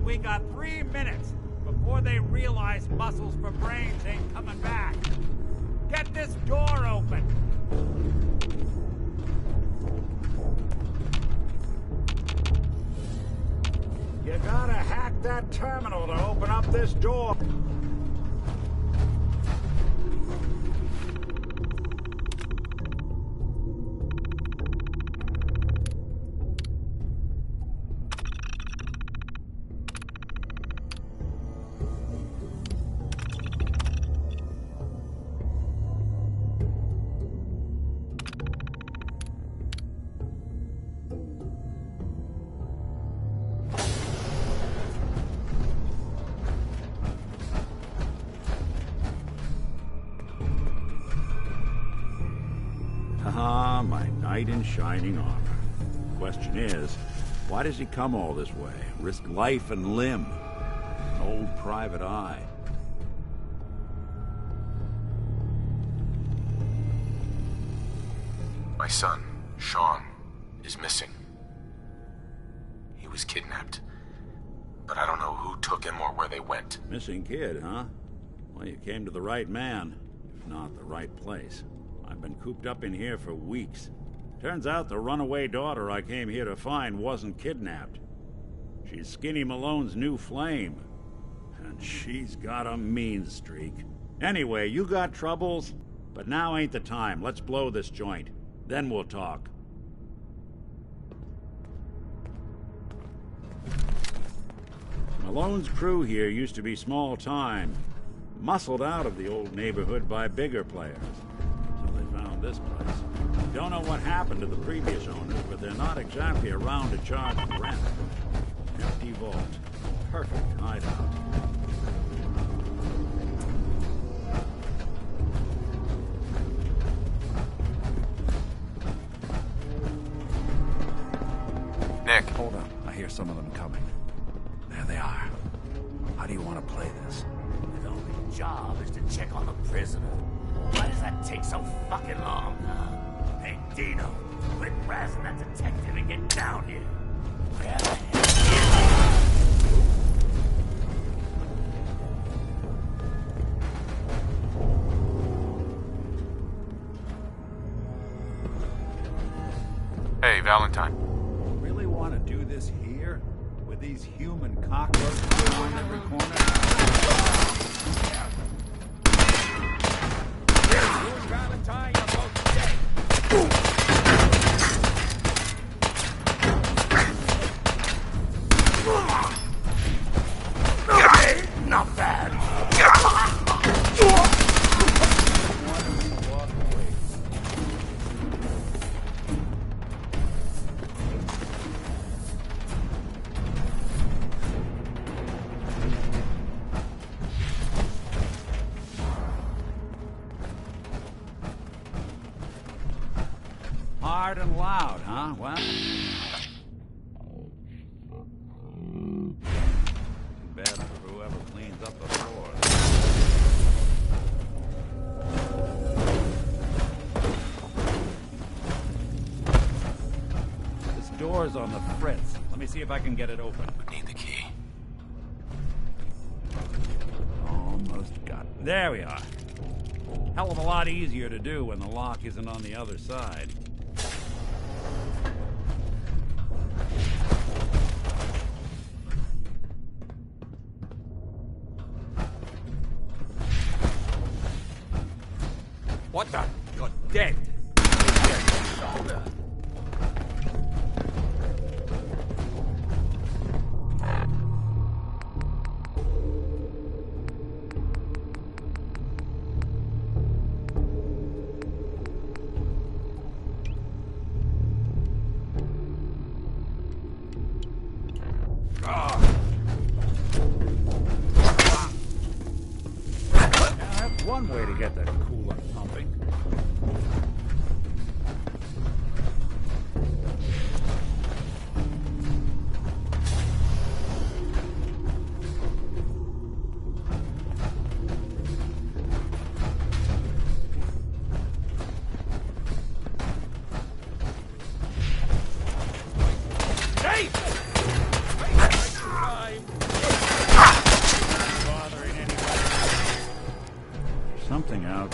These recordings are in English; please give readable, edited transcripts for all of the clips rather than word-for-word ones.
we got 3 minutes before they realize muscles for brains ain't coming back. Get this door open! You gotta hack that terminal to open up this door. My knight in shining armor. Question is, why does he come all this way? Risk life and limb? An old private eye. My son, Sean, is missing. He was kidnapped. But I don't know who took him or where they went. Missing kid, huh? Well, you came to the right man, if not the right place. I've been cooped up in here for weeks. Turns out the runaway daughter I came here to find wasn't kidnapped. She's Skinny Malone's new flame. And she's got a mean streak. Anyway, you got troubles? But now ain't the time. Let's blow this joint. Then we'll talk. Malone's crew here used to be small time. Muscled out of the old neighborhood by bigger players. So they found this place. Don't know what happened to the previous owners, but they're not exactly around to charge rent. Empty vault. Perfect hideout. Nick. Hold up. I hear some of them coming. There they are. How do you want to play this? His only job is to check on the prisoner. Why does that take so fucking long, huh? Hey, Dino, quit razzing that detective and get down here. Where the hell is he? Hey, Valentine. Really want to do this here? With these human cockroaches in every corner? Valentine, you're both dead. Not bad. Hard and loud, huh? Well... bad for whoever cleans up the floor. This door's on the fritz. Let me see if I can get it open. Need the key. Almost got it. There we are. Hell of a lot easier to do when the lock isn't on the other side. What the? You're dead. That's one way to get the coolant pumping. out.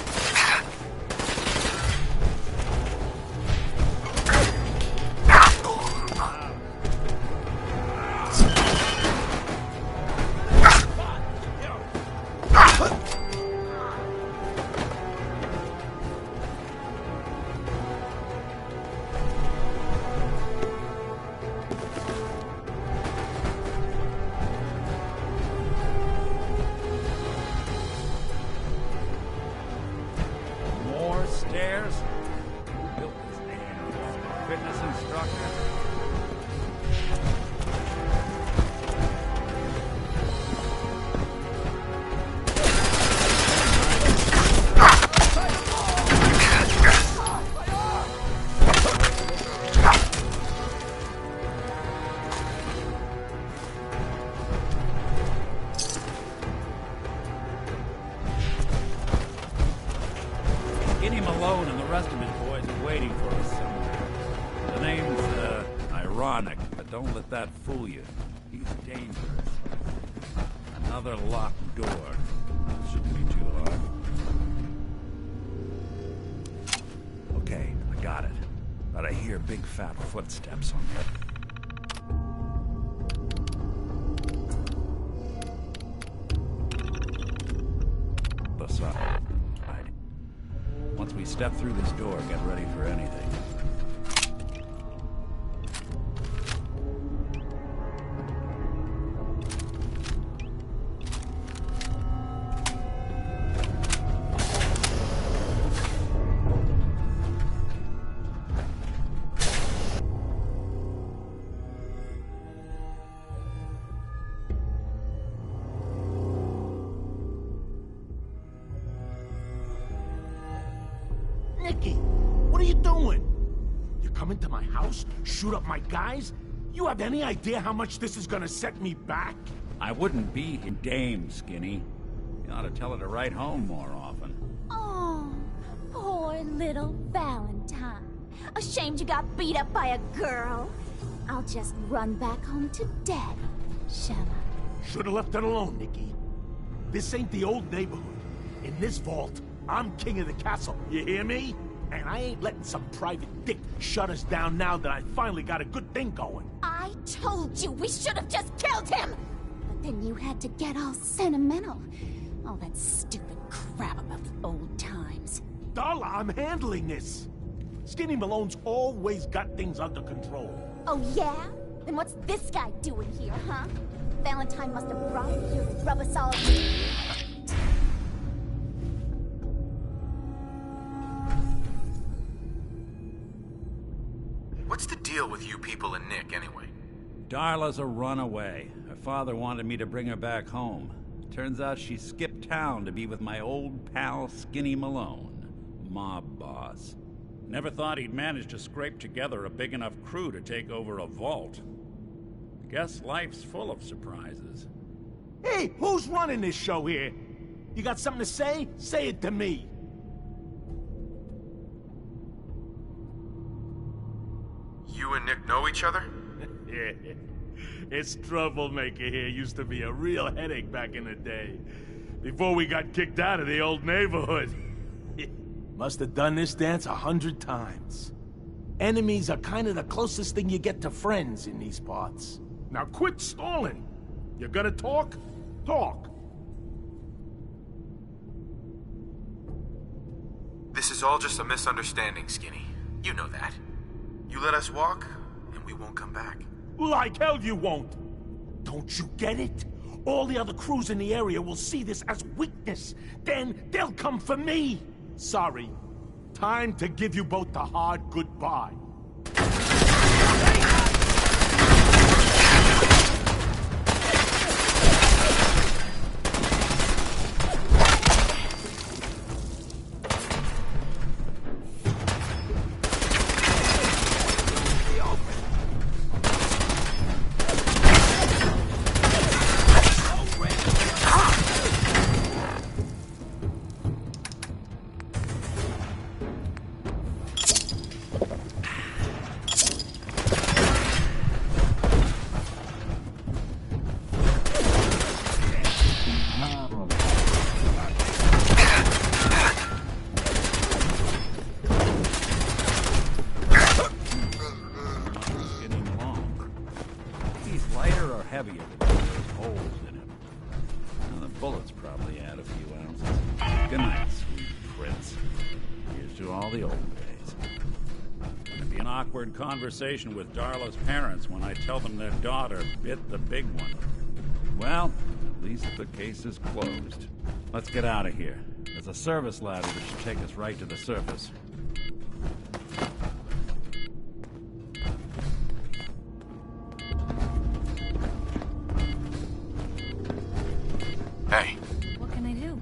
Stairs? Who built this damn fitness instructor? Malone and the rest of his boys are waiting for us somewhere. The name's, ironic, but don't let that fool you. He's dangerous. Another locked door. Shouldn't be too hard. Okay, I got it. But I hear big fat footsteps on it. Once we step through this door, get ready for anything. Nicky, what are you doing? You come into my house, shoot up my guys? You have any idea how much this is gonna set me back? I wouldn't be a dame, Skinny. You ought to tell her to write home more often. Oh, poor little Valentine. Ashamed you got beat up by a girl. I'll just run back home to Daddy, shall I? Should've left it alone, Nicky. This ain't the old neighborhood. In this vault, I'm king of the castle, you hear me? And I ain't letting some private dick shut us down now that I finally got a good thing going. I told you we should have just killed him! But then you had to get all sentimental. All that stupid crap about old times. Darla, I'm handling this. Skinny Malone's always got things under control. Oh yeah? Then what's this guy doing here, huh? Valentine must have brought him here to rub us all... What's the deal with you people and Nick, anyway? Darla's a runaway. Her father wanted me to bring her back home. Turns out she skipped town to be with my old pal Skinny Malone, mob boss. Never thought he'd manage to scrape together a big enough crew to take over a vault. Guess life's full of surprises. Hey, who's running this show here? You got something to say? Say it to me. You and Nick know each other? Yeah. This troublemaker here used to be a real headache back in the day. Before we got kicked out of the old neighborhood. Must have done this dance 100 times. Enemies are kind of the closest thing you get to friends in these parts. Now quit stalling. You gonna talk? Talk. This is all just a misunderstanding, Skinny. You know that. You let us walk, and we won't come back. Like hell you won't. Don't you get it? All the other crews in the area will see this as weakness. Then they'll come for me. Sorry. Time to give you both the hard goodbye. heavier than those holes in it. And the bullets probably add a few ounces. Good night, sweet prince. Here's to all the old days. It'll be an awkward conversation with Darla's parents when I tell them their daughter bit the big one. Well, at least the case is closed. Let's get out of here. There's a service ladder that should take us right to the surface. Hey. What can I do?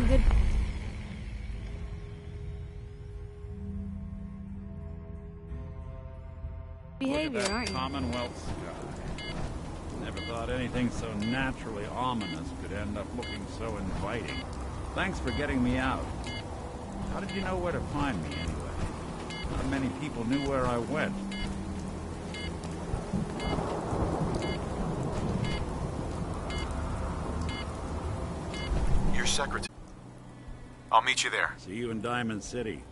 Good behavior, aren't you? Commonwealth sky. Never thought anything so naturally ominous could end up looking so inviting. Thanks for getting me out. How did you know where to find me anyway? Not many people knew where I went. Your secretary. I'll meet you there. See you in Diamond City.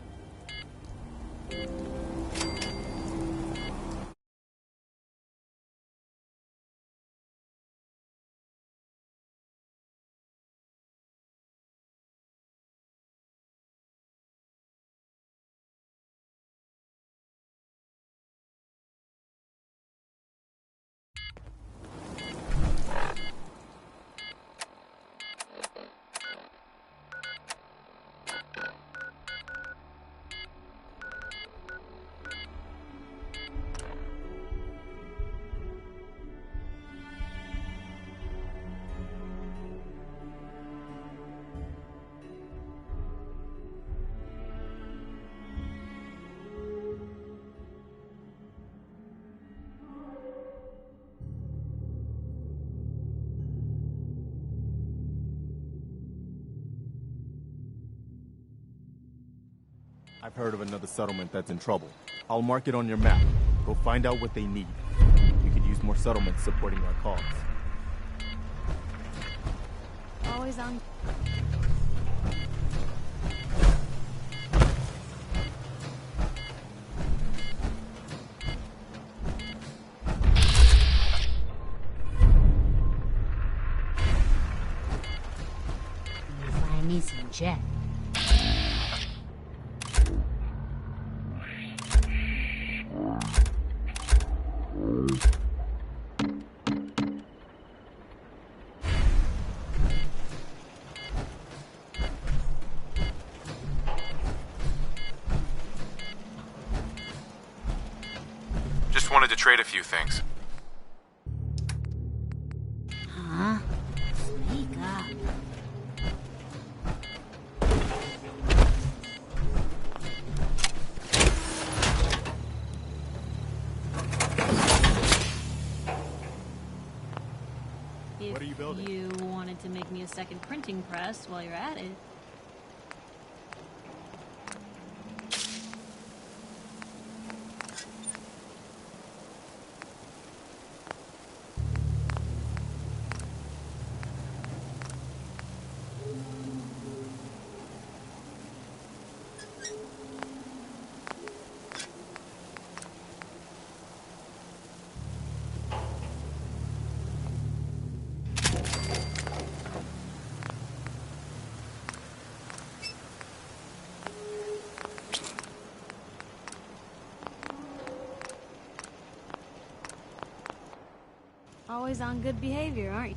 I've heard of another settlement that's in trouble. I'll mark it on your map. Go find out what they need. We could use more settlements supporting our cause. Always on. jet. Just wanted to trade a few things. Huh? Speak up. What are you building? If you wanted to make me a second printing press while you're at it. Always on good behavior, aren't you?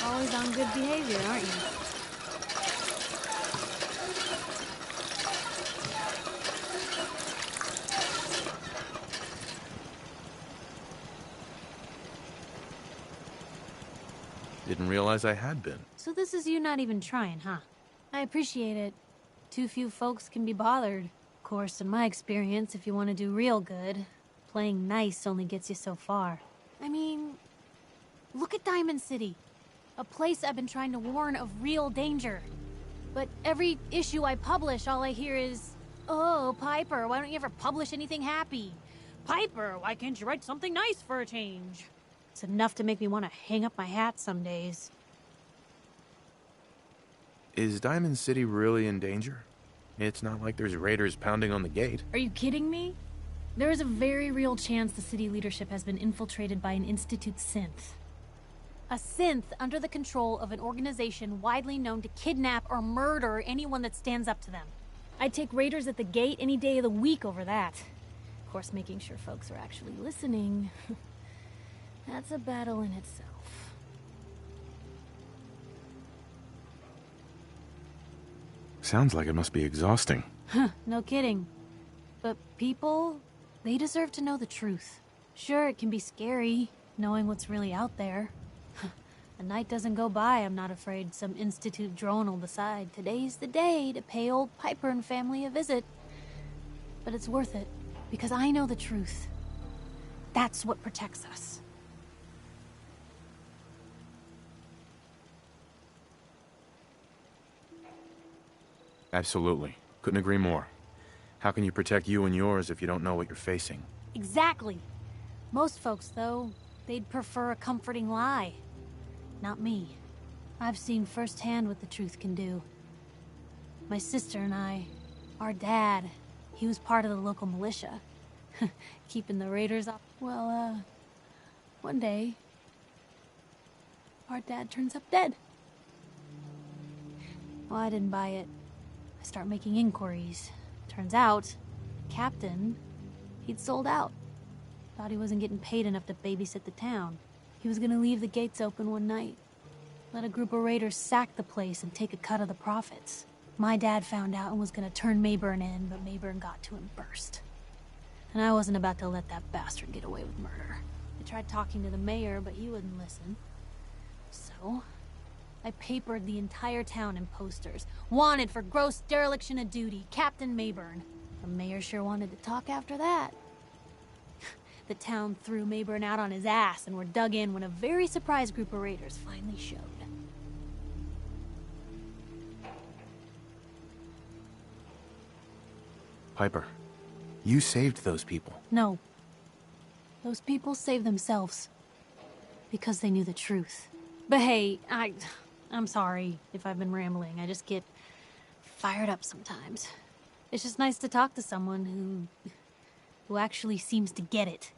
Always on good behavior, aren't you? Didn't realize I had been. So this is you not even trying, huh? I appreciate it. Too few folks can be bothered. Of course, in my experience, if you want to do real good, playing nice only gets you so far. I mean, look at Diamond City. A place I've been trying to warn of real danger. But every issue I publish, all I hear is, "Oh, Piper, why don't you ever publish anything happy? Piper, why can't you write something nice for a change?" It's enough to make me want to hang up my hat some days. Is Diamond City really in danger? It's not like there's raiders pounding on the gate. Are you kidding me? There is a very real chance the city leadership has been infiltrated by an Institute synth. A synth under the control of an organization widely known to kidnap or murder anyone that stands up to them. I'd take raiders at the gate any day of the week over that. Of course, making sure folks are actually listening. That's a battle in itself. Sounds like it must be exhausting. Huh, no kidding. But people, they deserve to know the truth. Sure, it can be scary, knowing what's really out there. A night doesn't go by, I'm not afraid some Institute drone will decide today's the day to pay old Piper and family a visit. But it's worth it, because I know the truth. That's what protects us. Absolutely. Couldn't agree more. How can you protect you and yours if you don't know what you're facing? Exactly. Most folks, though, they'd prefer a comforting lie. Not me. I've seen firsthand what the truth can do. My sister and I, our dad, he was part of the local militia. Keeping the raiders up. Well, one day, our dad turns up dead. Well, I didn't buy it. I start making inquiries. Turns out, Captain, he'd sold out. Thought he wasn't getting paid enough to babysit the town. He was gonna leave the gates open one night. Let a group of raiders sack the place and take a cut of the profits. My dad found out and was gonna turn Mayburn in, but Mayburn got to him first. And I wasn't about to let that bastard get away with murder. I tried talking to the mayor, but he wouldn't listen. So, I papered the entire town in posters. Wanted for gross dereliction of duty, Captain Mayburn. The mayor sure wanted to talk after that. The town threw Mayburn out on his ass and were dug in when a very surprised group of raiders finally showed. Piper, you saved those people. No. Those people saved themselves. Because they knew the truth. But hey, I'm sorry if I've been rambling. I just get fired up sometimes. It's just nice to talk to someone who actually seems to get it.